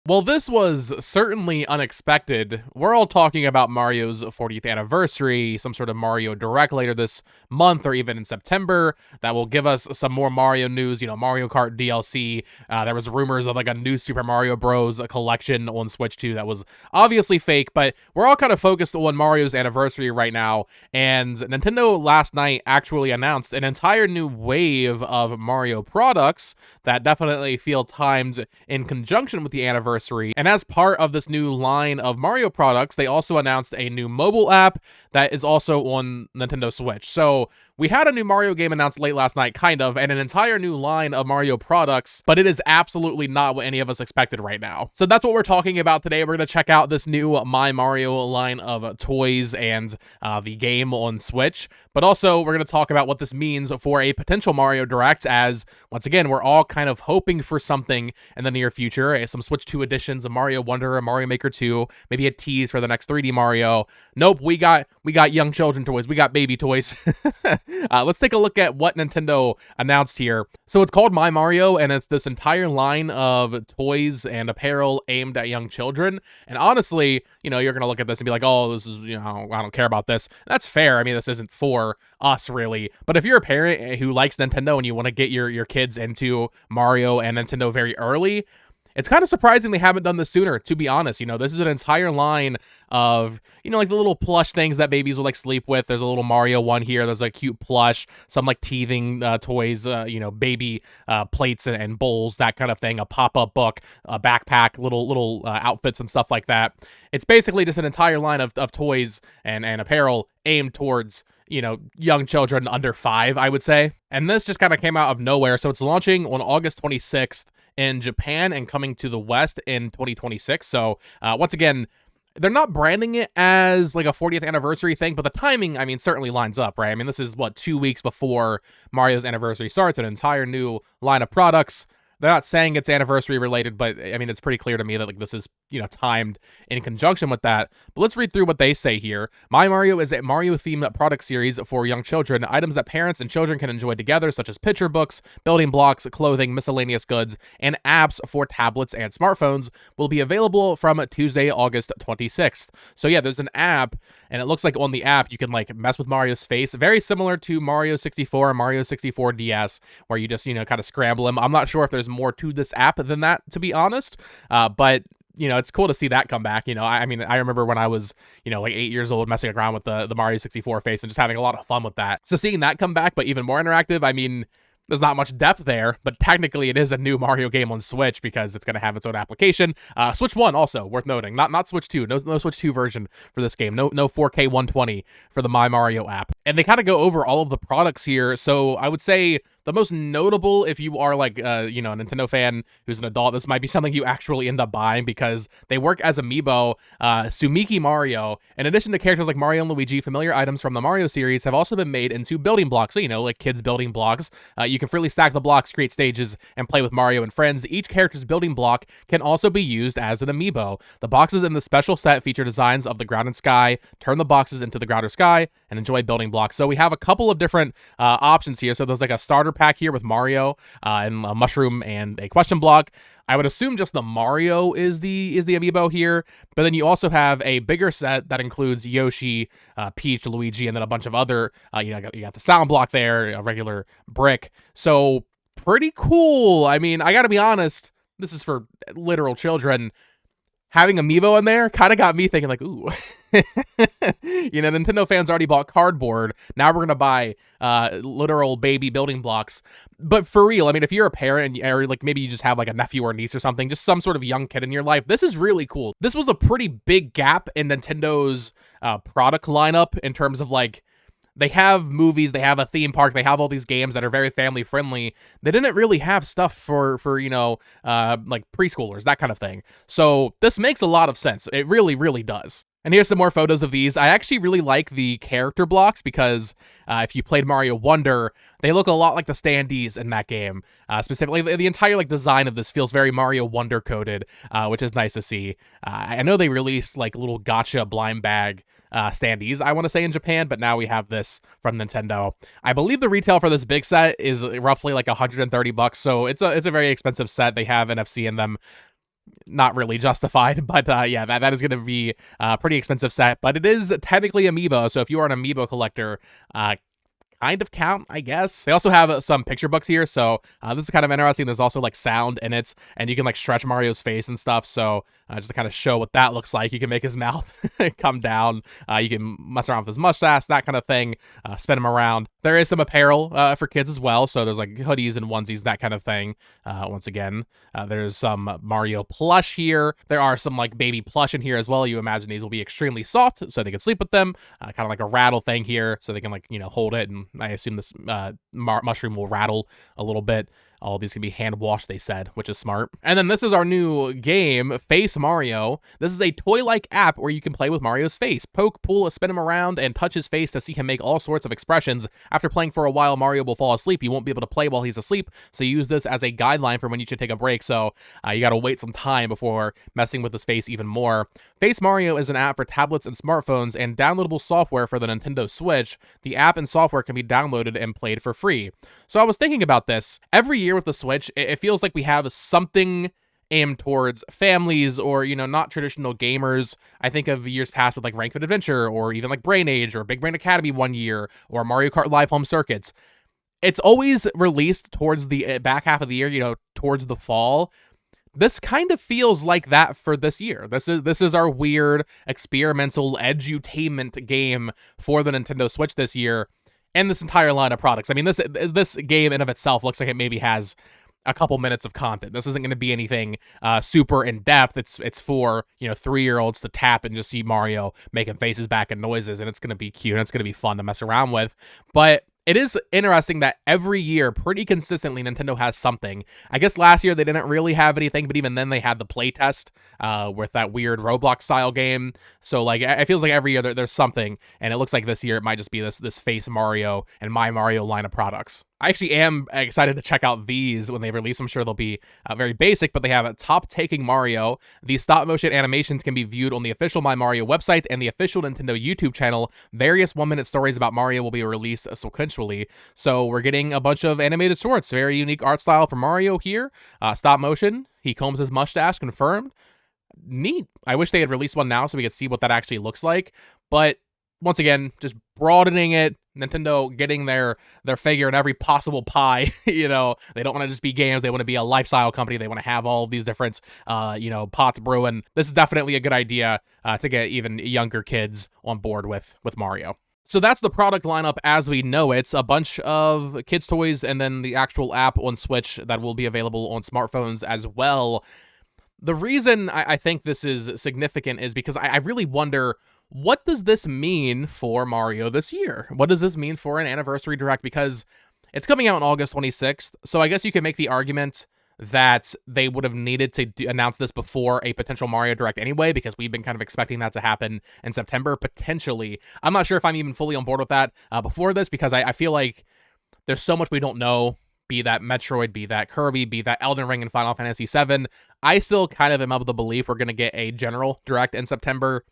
Well, this was certainly unexpected. We're all talking about Mario's 40th anniversary, some sort of Mario Direct later this month or even in September that will give us some more Mario news, Mario Kart DLC. There was rumors of like a new Super Mario Bros. Collection on Switch 2 that was obviously fake, but we're all kind of focused on Mario's anniversary right now, and Nintendo last night actually announced an entire new wave of Mario products that definitely feel timed in conjunction with the anniversary. And as part of this new line of Mario products, they also announced a new mobile app that is also on Nintendo Switch. So we had a new Mario game announced late last night, kind of, and an entire new line of Mario products, but it is absolutely not what any of us expected right now. So that's what we're talking about today. We're going to check out this new My Mario line of toys and the game on Switch, but also we're going to talk about what this means for a potential Mario Direct, as, once again, we're all kind of hoping for something in the near future, some Switch 2 editions of Mario Wonder or Mario Maker 2, maybe a tease for the next 3D Mario. Nope, we got young children toys, we got baby toys. Let's take a look at what Nintendo announced here. So it's called My Mario, and it's this entire line of toys and apparel aimed at young children. And honestly, you're going to look at this and be like, oh, this is, I don't care about this. That's fair. I mean, this isn't for us, really. But if you're a parent who likes Nintendo and you want to get your kids into Mario and Nintendo very early, it's kind of surprising they haven't done this sooner, to be honest. This is an entire line of, like the little plush things that babies will like sleep with. There's a little Mario one here. There's a cute plush, some like teething toys, baby plates and bowls, that kind of thing. A pop-up book, a backpack, little outfits and stuff like that. It's basically just an entire line of toys and apparel aimed towards young children under 5, I would say. And this just kind of came out of nowhere. So it's launching on August 26th in Japan and coming to the West in 2026. So once again, they're not branding it as like a 40th anniversary thing, but the timing, I mean, certainly lines up, right? I mean, this is 2 weeks before Mario's anniversary starts, an entire new line of products. They're not saying it's anniversary related, but I mean, it's pretty clear to me that like this is, timed in conjunction with that. But let's read through what they say here. My Mario is a Mario-themed product series for young children. Items that parents and children can enjoy together, such as picture books, building blocks, clothing, miscellaneous goods, and apps for tablets and smartphones, will be available from Tuesday, August 26th. So yeah, there's an app, and it looks like on the app, you can like mess with Mario's face, very similar to Mario 64 and Mario 64 DS, where you just, kind of scramble him. I'm not sure if there's more to this app than that, to be honest, but it's cool to see that come back. I mean, I remember when I was, like 8 years old, messing around with the Mario 64 face and just having a lot of fun with that. So seeing that come back, but even more interactive, I mean, there's not much depth there, but technically it is a new Mario game on Switch because it's going to have its own application. Switch 1 also, worth noting. Not Switch 2. No Switch 2 version for this game. No 4K 120 for the My Mario app. And they kind of go over all of the products here. So I would say the most notable, if you are like, a Nintendo fan who's an adult, this might be something you actually end up buying because they work as amiibo. Sumiki Mario, in addition to characters like Mario and Luigi, familiar items from the Mario series have also been made into building blocks. So, like kids building blocks. You can freely stack the blocks, create stages, and play with Mario and friends. Each character's building block can also be used as an amiibo. The boxes in the special set feature designs of the ground and sky. Turn the boxes into the ground or sky and enjoy building blocks. So we have a couple of different options here. So there's like a starter pack here with Mario and a mushroom and a question block. I would assume just the Mario is the amiibo here, but then you also have a bigger set that includes Yoshi, Peach, Luigi, and then a bunch of other, you got the sound block there, a regular brick. So pretty cool. I mean, I gotta be honest, this is for literal children. Having amiibo in there kind of got me thinking like, ooh, Nintendo fans already bought cardboard. Now we're going to buy literal baby building blocks. But for real, I mean, if you're a parent or like maybe you just have like a nephew or niece or something, just some sort of young kid in your life, this is really cool. This was a pretty big gap in Nintendo's product lineup in terms of like, they have movies, they have a theme park, they have all these games that are very family friendly. They didn't really have stuff for like preschoolers, that kind of thing. So this makes a lot of sense. It really, really does. And here's some more photos of these. I actually really like the character blocks because if you played Mario Wonder, they look a lot like the standees in that game. Specifically, the entire like design of this feels very Mario Wonder coded, which is nice to see. I know they released like little gotcha blind bag standees, I want to say, in Japan, but now we have this from Nintendo. I believe the retail for this big set is roughly like $130, so it's a very expensive set. They have NFC in them. not really justified, but yeah, that is going to be a pretty expensive set, but it is technically amiibo, so if you are an amiibo collector, kind of count, I guess. They also have some picture books here, so this is kind of interesting. There's also like sound in it, and you can like stretch Mario's face and stuff, so just to kind of show what that looks like. You can make his mouth come down, you can mess around with his mustache, that kind of thing, spin him around. There is some apparel for kids as well, so there's like hoodies and onesies, that kind of thing. Once again, there's some Mario plush here. There are some like baby plush in here as well. You imagine these will be extremely soft, so they can sleep with them, kind of like a rattle thing here, so they can like, you know, hold it, and I assume this mushroom will rattle a little bit. All of these can be hand washed, they said, which is smart. And then this is our new game, Face Mario. This is a toy-like app where you can play with Mario's face. Poke, pull, spin him around, and touch his face to see him make all sorts of expressions. After playing for a while, Mario will fall asleep. You won't be able to play while he's asleep, so use this as a guideline for when you should take a break. So you gotta wait some time before messing with his face even more. Face Mario is an app for tablets and smartphones and downloadable software for the Nintendo Switch. The app and software can be downloaded and played for free. So I was thinking about this. Every year with the Switch, it feels like we have something aimed towards families or, you know, not traditional gamers. I think of years past with like Rank Fit Adventure or even like Brain Age or Big Brain Academy one year or Mario Kart Live Home Circuits. It's always released towards the back half of the year, you know, towards the fall. This kind of feels like that for this year. This is our weird experimental edutainment game for the Nintendo Switch this year. And this entire line of products. I mean, this game in of itself looks like it maybe has a couple minutes of content. This isn't going to be anything super in depth. It's for, you know, 3-year-olds to tap and just see Mario making faces back and noises, and it's going to be cute and it's going to be fun to mess around with. But it is interesting that every year, pretty consistently, Nintendo has something. I guess last year they didn't really have anything, but even then they had the playtest with that weird Roblox-style game. So, like, it feels like every year there's something, and it looks like this year it might just be this Face Mario and My Mario line of products. I actually am excited to check out these when they release. I'm sure they'll be very basic, but they have a Top-Taking Mario. These stop-motion animations can be viewed on the official My Mario website and the official Nintendo YouTube channel. Various one-minute stories about Mario will be released sequentially. So we're getting a bunch of animated shorts. Very unique art style for Mario here. Stop motion. He combs his mustache, confirmed. Neat. I wish they had released one now so we could see what that actually looks like. But once again, just broadening it. Nintendo getting their figure in every possible pie. You know, they don't want to just be games. They want to be a lifestyle company. They want to have all of these different, you know, pots brewing. This is definitely a good idea to get even younger kids on board with Mario. So that's the product lineup as we know it. A bunch of kids' toys and then the actual app on Switch that will be available on smartphones as well. The reason I think this is significant is because I really wonder, what does this mean for Mario this year? What does this mean for an anniversary direct? Because it's coming out on August 26th, so I guess you can make the argument that they would have needed to announce this before a potential Mario Direct anyway, because we've been kind of expecting that to happen in September, potentially. I'm not sure if I'm even fully on board with that before this, because I feel like there's so much we don't know, be that Metroid, be that Kirby, be that Elden Ring and Final Fantasy VII. I still kind of am of the belief we're going to get a general Direct in September.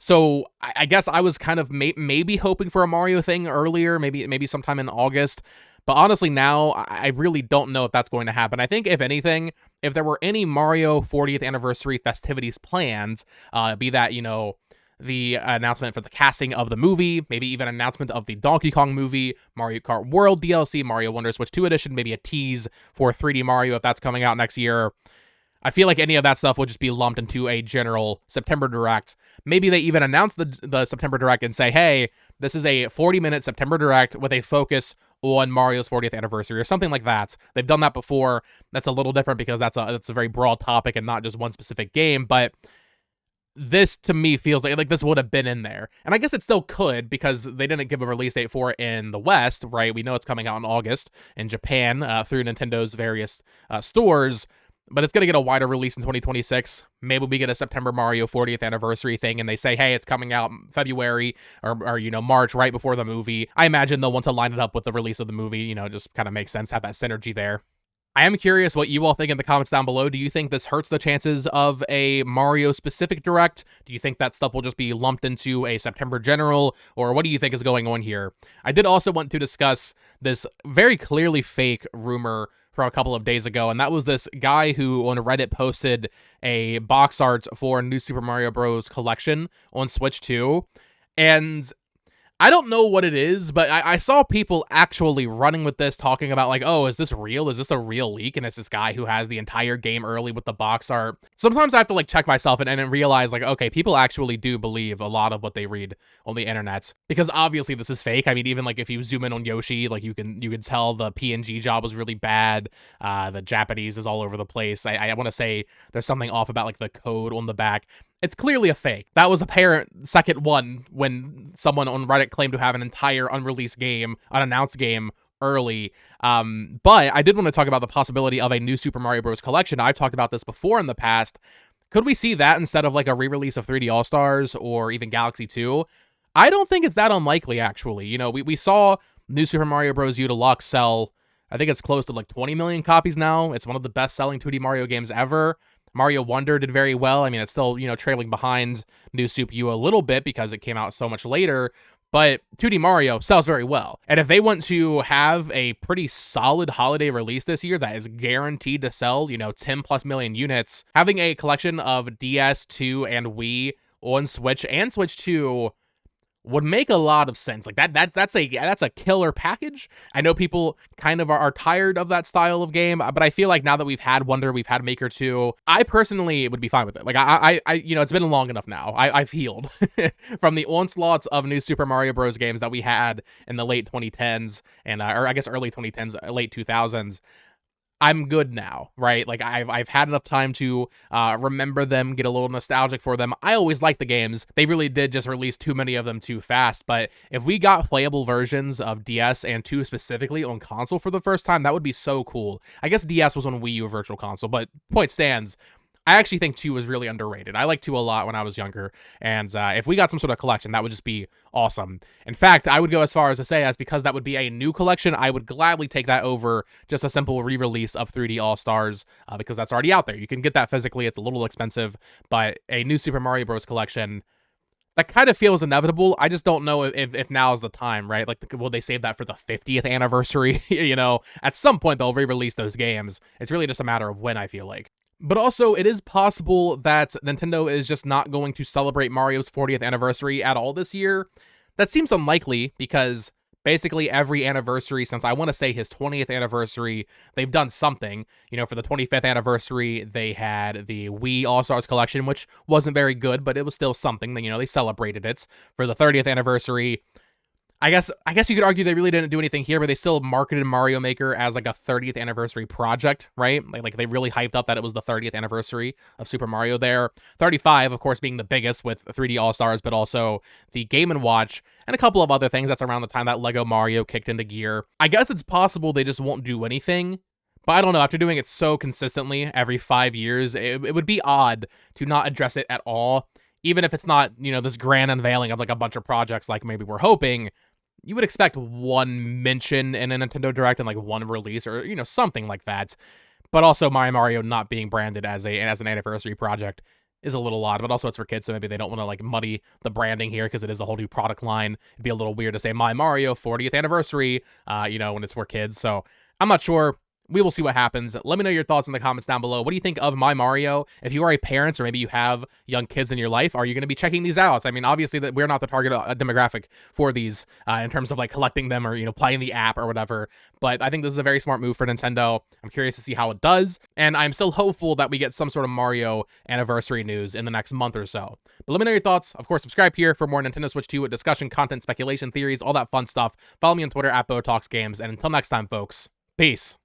So I guess I was kind of maybe hoping for a Mario thing earlier, maybe sometime in August. But honestly, now I really don't know if that's going to happen. I think, if anything, if there were any Mario 40th anniversary festivities planned, be that, you know, the announcement for the casting of the movie, maybe even an announcement of the Donkey Kong movie, Mario Kart World DLC, Mario Wonder Switch 2 Edition, maybe a tease for 3D Mario if that's coming out next year. I feel like any of that stuff will just be lumped into a general September Direct. Maybe they even announce the September Direct and say, hey, this is a 40-minute September Direct with a focus on Mario's 40th anniversary or something like that. They've done that before. That's a little different because that's a very broad topic and not just one specific game, but this to me feels like this would have been in there. And I guess it still could, because they didn't give a release date for it in the West, right? We know it's coming out in August in Japan through Nintendo's various stores. But it's going to get a wider release in 2026. Maybe we get a September Mario 40th anniversary thing and they say, hey, it's coming out February or you know, March, right before the movie. I imagine they'll want to line it up with the release of the movie, you know, just kind of makes sense, have that synergy there. I am curious what you all think in the comments down below. Do you think this hurts the chances of a Mario-specific Direct? Do you think that stuff will just be lumped into a September general? Or what do you think is going on here? I did also want to discuss this very clearly fake rumor from a couple of days ago, and that was this guy who on Reddit posted a box art for New Super Mario Bros. Collection on Switch 2, and I don't know what it is, but I saw people actually running with this, talking about like, oh, is this real? Is this a real leak? And it's this guy who has the entire game early with the box art. Sometimes I have to like check myself and realize like, okay, people actually do believe a lot of what they read on the internet, because obviously this is fake. I mean, even like if you zoom in on Yoshi, like you can tell the PNG job was really bad. The Japanese is all over the place. I want to say there's something off about like the code on the back. It's clearly a fake. That was apparent second one when someone on Reddit claimed to have an entire unreleased game, unannounced game, early. But I did want to talk about the possibility of a new Super Mario Bros. Collection. I've talked about this before in the past. Could we see that instead of like a re-release of 3D All-Stars or even Galaxy 2? I don't think it's that unlikely, actually. You know, we saw New Super Mario Bros. U Deluxe sell, I think it's close to like 20 million copies now. It's one of the best-selling 2D Mario games ever. Mario Wonder did very well. I mean, it's still, trailing behind New Super U a little bit because it came out so much later, but 2D Mario sells very well. And if they want to have a pretty solid holiday release this year that is guaranteed to sell, 10 plus million units, having a collection of DS, 2, and Wii on Switch and Switch 2 would make a lot of sense. Like that's a killer package. I know people kind of are tired of that style of game, but I feel like now that we've had Wonder, we've had Maker 2, I personally would be fine with it. Like I it's been long enough now. I've healed from the onslaughts of New Super Mario Bros. Games that we had in the late 2010s and or I guess early 2010s, late 2000s. I'm good now, right? Like I've had enough time to remember them, get a little nostalgic for them. I always liked the games. They really did just release too many of them too fast. But if we got playable versions of DS and 2 specifically on console for the first time, that would be so cool. I guess DS was on Wii U Virtual Console, but point stands, I actually think 2 was really underrated. I liked 2 a lot when I was younger, and if we got some sort of collection, that would just be awesome. In fact, I would go as far as to say, as because that would be a new collection, I would gladly take that over just a simple re-release of 3D All-Stars, because that's already out there. You can get that physically. It's a little expensive, but a new Super Mario Bros. Collection, that kind of feels inevitable. I just don't know if now is the time, right? Like, will they save that for the 50th anniversary? At some point, they'll re-release those games. It's really just a matter of when, I feel like. But also, it is possible that Nintendo is just not going to celebrate Mario's 40th anniversary at all this year. That seems unlikely because basically every anniversary since, I want to say, his 20th anniversary, they've done something. For the 25th anniversary, they had the Wii All-Stars Collection, which wasn't very good, but it was still something. They celebrated it. For the 30th anniversary, I guess you could argue they really didn't do anything here, but they still marketed Mario Maker as like a 30th anniversary project, right? Like they really hyped up that it was the 30th anniversary of Super Mario there. 35, of course, being the biggest with 3D All-Stars, but also the Game & Watch and a couple of other things. That's around the time that Lego Mario kicked into gear. I guess it's possible they just won't do anything, but I don't know. After doing it so consistently every 5 years, it would be odd to not address it at all. Even if it's not, this grand unveiling of like a bunch of projects like maybe we're hoping, you would expect one mention in a Nintendo Direct and like one release or, something like that. But also Mario not being branded as an anniversary project is a little odd, but also it's for kids, so maybe they don't want to like muddy the branding here because it is a whole new product line. It'd be a little weird to say My Mario 40th anniversary, when it's for kids. So I'm not sure. We will see what happens. Let me know your thoughts in the comments down below. What do you think of My Mario? If you are a parent or maybe you have young kids in your life, are you going to be checking these out? I mean, obviously that we're not the target demographic for these in terms of like collecting them or, playing the app or whatever. But I think this is a very smart move for Nintendo. I'm curious to see how it does. And I'm still hopeful that we get some sort of Mario anniversary news in the next month or so. But let me know your thoughts. Of course, subscribe here for more Nintendo Switch 2 discussion, content, speculation, theories, all that fun stuff. Follow me on Twitter @BotoxGames. And until next time, folks, peace.